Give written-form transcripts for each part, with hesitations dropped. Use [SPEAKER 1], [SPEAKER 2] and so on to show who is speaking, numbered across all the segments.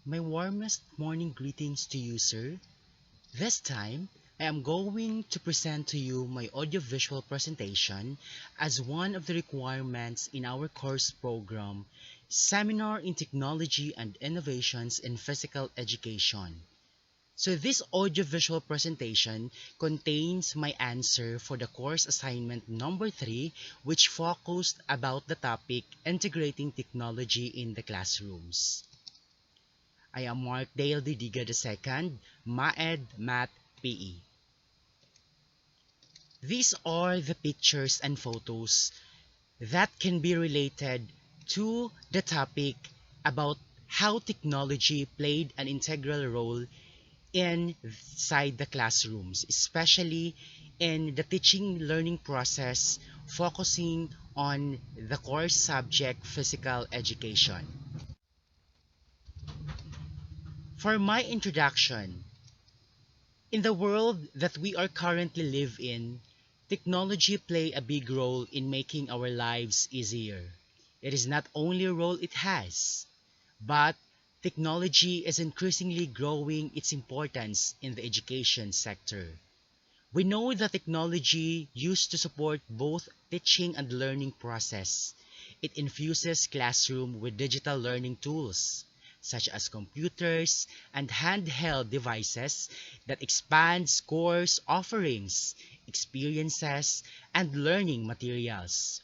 [SPEAKER 1] My warmest morning greetings to you, sir. This time, I am going to present to you my audiovisual presentation as one of the requirements in our course program, Seminar in Technology and Innovations in Physical Education. So this audiovisual presentation contains my answer for the course assignment number 3, which focused about the topic integrating technology in the classrooms. I am Mark Dale Didiga II, MAED Math PE. These are the pictures and photos that can be related to the topic about how technology played an integral role inside the classrooms, especially in the teaching learning process, focusing on the core subject physical education. For my introduction, in the world that we are currently live in, technology play a big role in making our lives easier. It is not only a role it has, but technology is increasingly growing its importance in the education sector. We know that technology used to support both teaching and learning process. It infuses classroom with digital learning tools, such as computers and handheld devices that expands course offerings, experiences, and learning materials.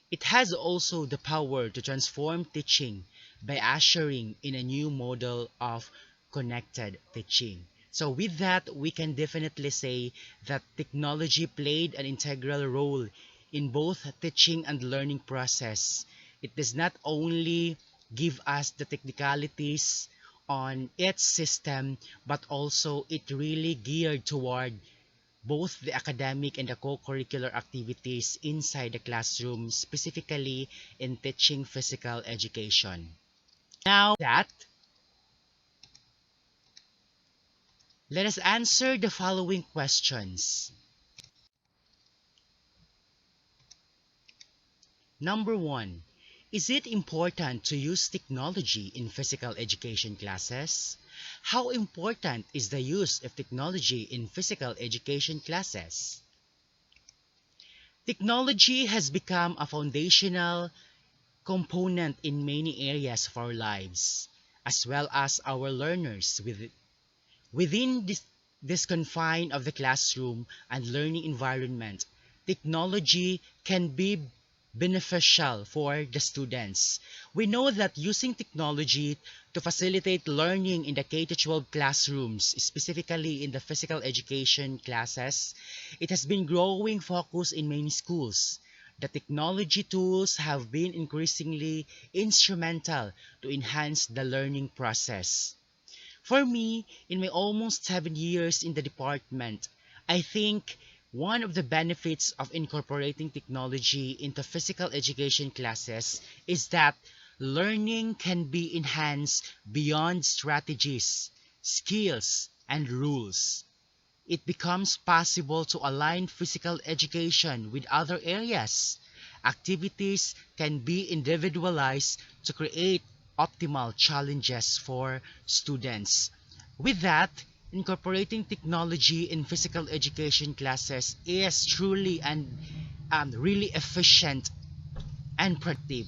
[SPEAKER 1] It has also the power to transform teaching by ushering in a new model of connected teaching. So with that, we can definitely say that technology played an integral role in both teaching and learning process. It does not only give us the technicalities on its system, but also it really geared toward both the academic and the co-curricular activities inside the classroom, specifically in teaching physical education. Now that, let us answer the following questions. Number 1. Is it important to use technology in physical education classes? How important is the use of technology in physical education classes? Technology has become a foundational component in many areas of our lives, as well as our learners within this confine of the classroom and learning environment. Technology can be beneficial for the students. We know that using technology to facilitate learning in the K-12 classrooms, specifically in the physical education classes, it has been growing focus in many schools. The technology tools have been increasingly instrumental to enhance the learning process. For me, in my almost 7 years in the department, I think one of the benefits of incorporating technology into physical education classes is that learning can be enhanced beyond strategies, skills, and rules. It becomes possible to align physical education with other areas. Activities can be individualized to create optimal challenges for students. With that, incorporating technology in physical education classes is truly and really efficient and productive.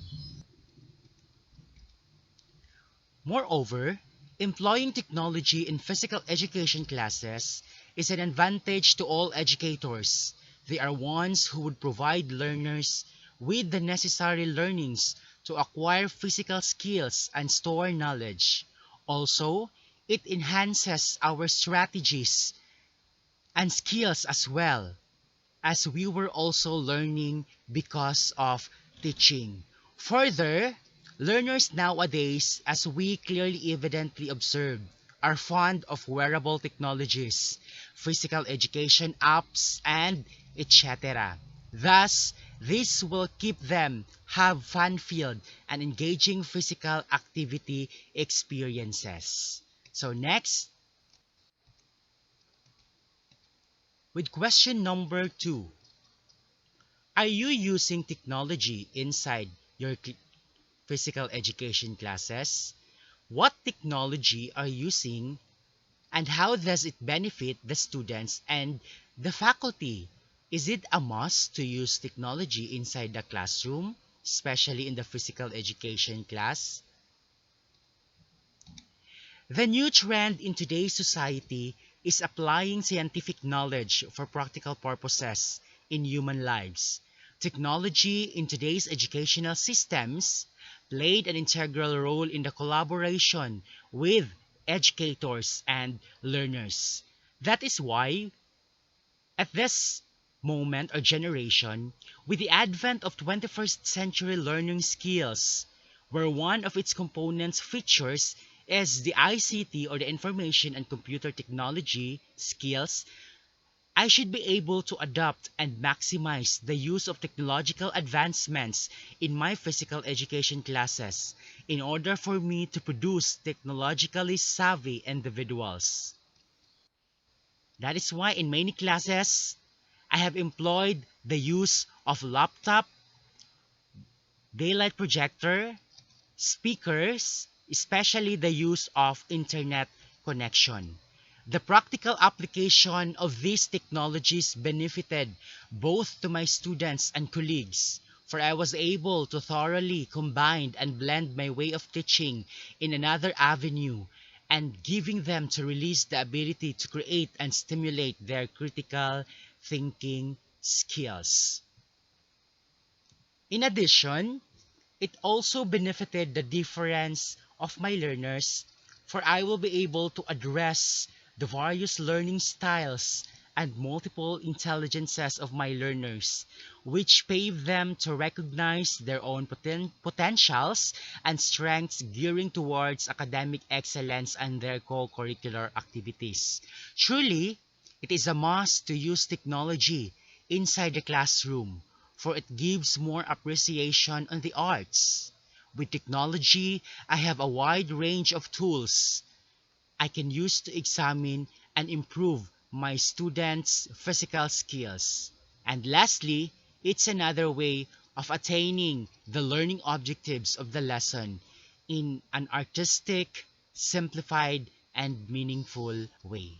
[SPEAKER 1] Moreover, employing technology in physical education classes is an advantage to all educators. They are ones who would provide learners with the necessary learnings to acquire physical skills and store knowledge. Also, it enhances our strategies and skills as well, as we were also learning because of teaching. Further, learners nowadays, as we clearly evidently observe, are fond of wearable technologies, physical education apps, and etc. Thus, this will keep them have fun-filled and engaging physical activity experiences. So next, with question number 2. Are you using technology inside your physical education classes? What technology are you using and how does it benefit the students and the faculty? Is it a must to use technology inside the classroom, especially in the physical education class? The new trend in today's society is applying scientific knowledge for practical purposes in human lives. Technology in today's educational systems played an integral role in the collaboration with educators and learners. That is why, at this moment or generation, with the advent of 21st century learning skills, where one of its components features is the ICT or the information and computer technology skills, I should be able to adopt and maximize the use of technological advancements in my physical education classes in order for me to produce technologically savvy individuals. That is why in many classes, I have employed the use of laptop, daylight projector, speakers, especially the use of internet connection. The practical application of these technologies benefited both to my students and colleagues, for I was able to thoroughly combine and blend my way of teaching in another avenue and giving them to release the ability to create and stimulate their critical thinking skills. In addition, it also benefited the difference of my learners, for I will be able to address the various learning styles and multiple intelligences of my learners, which pave them to recognize their own potentials and strengths gearing towards academic excellence and their co-curricular activities. Truly, it is a must to use technology inside the classroom, for it gives more appreciation on the arts. With technology, I have a wide range of tools I can use to examine and improve my students' physical skills. And lastly, it's another way of attaining the learning objectives of the lesson in an artistic, simplified, and meaningful way.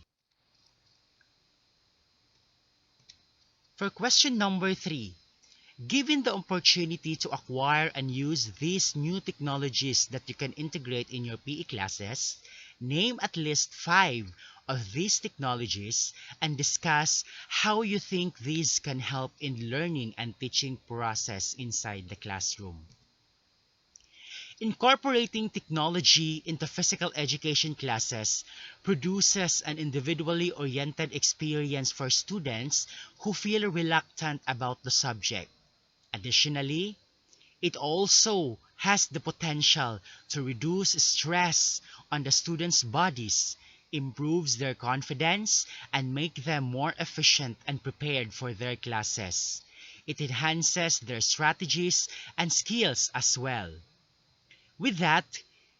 [SPEAKER 1] For question number 3, given the opportunity to acquire and use these new technologies that you can integrate in your PE classes, name at least 5 of these technologies and discuss how you think these can help in learning and teaching process inside the classroom. Incorporating technology into physical education classes produces an individually oriented experience for students who feel reluctant about the subject. Additionally, it also has the potential to reduce stress on the students' bodies, improves their confidence, and make them more efficient and prepared for their classes. It enhances their strategies and skills as well. With that,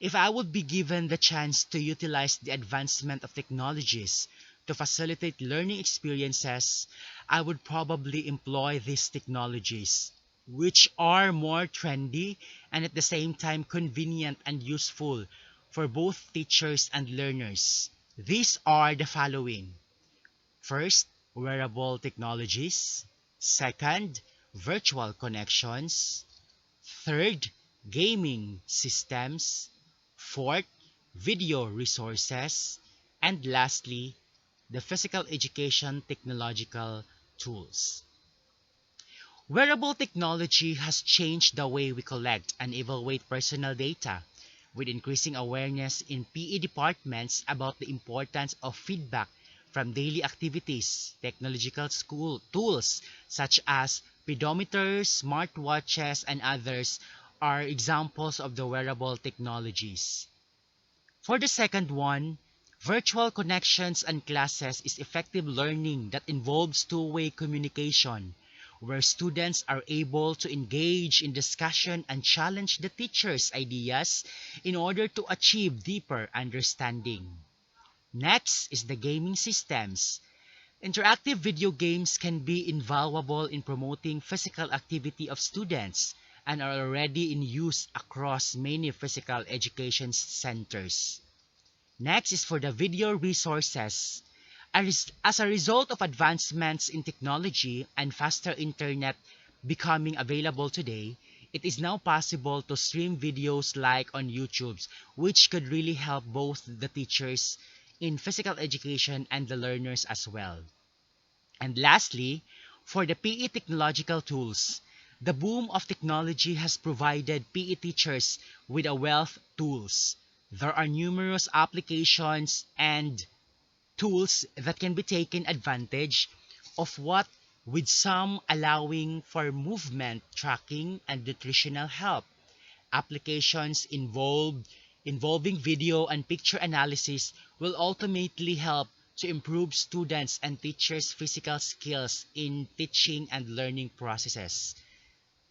[SPEAKER 1] if I would be given the chance to utilize the advancement of technologies to facilitate learning experiences, I would probably employ these technologies, which are more trendy and at the same time convenient and useful for both teachers and learners. These are the following. First, wearable technologies. Second, virtual connections. Third, gaming systems. Fourth, video resources. And lastly, the physical education technological tools. Wearable technology has changed the way we collect and evaluate personal data, with increasing awareness in PE departments about the importance of feedback from daily activities. Technological school tools such as pedometers, smartwatches, and others are examples of the wearable technologies. For the second one, virtual connections and classes is effective learning that involves two-way communication, where students are able to engage in discussion and challenge the teacher's ideas in order to achieve deeper understanding. Next is the gaming systems. Interactive video games can be invaluable in promoting physical activity of students, and are already in use across many physical education centers. Next is for the video resources. As a result of advancements in technology and faster internet becoming available today, it is now possible to stream videos like on YouTube, which could really help both the teachers in physical education and the learners as well. And lastly, for the PE technological tools, the boom of technology has provided PE teachers with a wealth of tools. There are numerous applications and tools that can be taken advantage of, what with some allowing for movement tracking and nutritional help. Applications involving video and picture analysis will ultimately help to improve students' and teachers' physical skills in teaching and learning processes.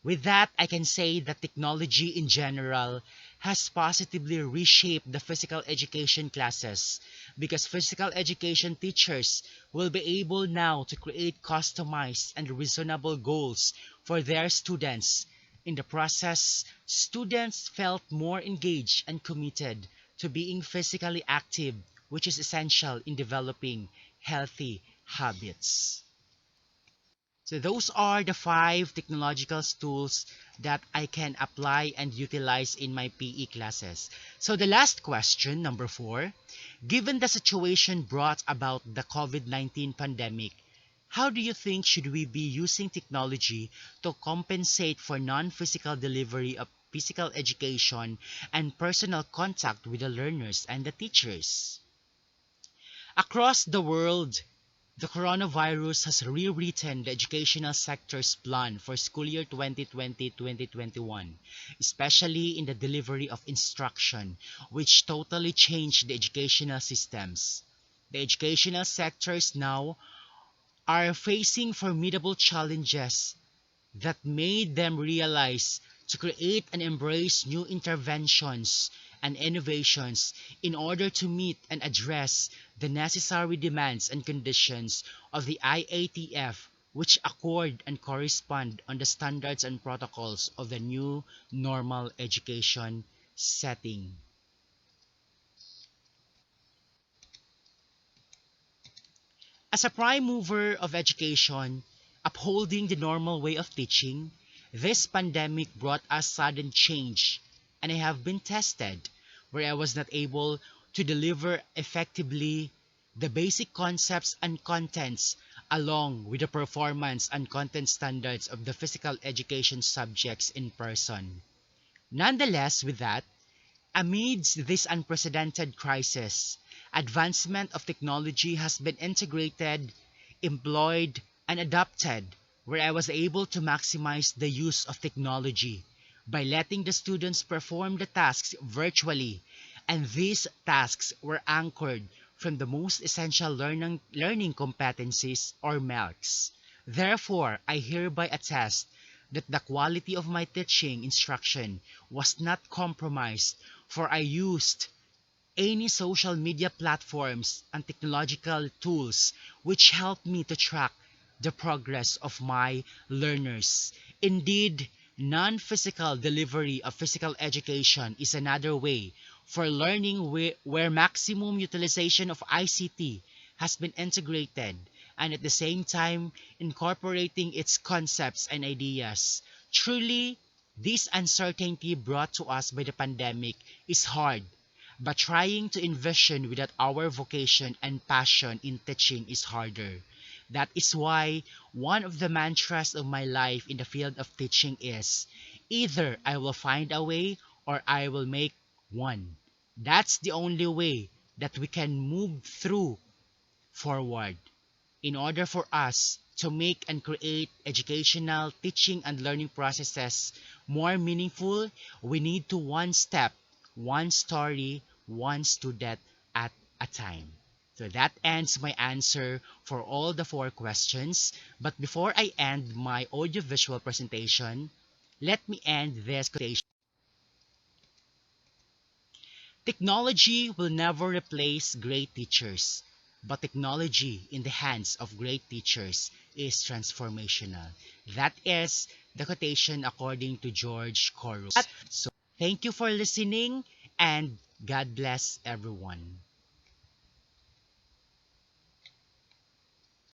[SPEAKER 1] With that, I can say that technology in general has positively reshaped the physical education classes, because physical education teachers will be able now to create customized and reasonable goals for their students. In the process, students felt more engaged and committed to being physically active, which is essential in developing healthy habits. So those are the 5 technological tools that I can apply and utilize in my PE classes. So the last question, number 4, given the situation brought about the COVID-19 pandemic, how do you think should we be using technology to compensate for non-physical delivery of physical education and personal contact with the learners and the teachers? Across the world, the coronavirus has rewritten the educational sector's plan for school year 2020-2021, especially in the delivery of instruction, which totally changed the educational systems. The educational sectors now are facing formidable challenges that made them realize to create and embrace new interventions and innovations in order to meet and address the necessary demands and conditions of the IATF, which accord and correspond on the standards and protocols of the new normal education setting. As a prime mover of education, upholding the normal way of teaching, this pandemic brought us sudden change, and I have been tested where I was not able to deliver effectively the basic concepts and contents along with the performance and content standards of the physical education subjects in person. Nonetheless, with that, amidst this unprecedented crisis, advancement of technology has been integrated, employed, and adopted, where I was able to maximize the use of technology by letting the students perform the tasks virtually, and these tasks were anchored from the most essential learning competencies, or MELCs. Therefore, I hereby attest that the quality of my teaching instruction was not compromised, for I used any social media platforms and technological tools which help me to track the progress of my learners. Indeed, non-physical delivery of physical education is another way for learning where maximum utilization of ICT has been integrated, and at the same time incorporating its concepts and ideas. Truly, this uncertainty brought to us by the pandemic is hard, but trying to envision without our vocation and passion in teaching is harder. That is why one of the mantras of my life in the field of teaching is either I will find a way or I will make one. That's the only way that we can move through forward. In order for us to make and create educational teaching and learning processes more meaningful, we need to one step, one story, one student at a time. So that ends my answer for all the 4 questions. But before I end my audiovisual presentation, let me end this quotation. Technology will never replace great teachers, but technology in the hands of great teachers is transformational. That is the quotation according to George Corus. So thank you for listening and God bless everyone.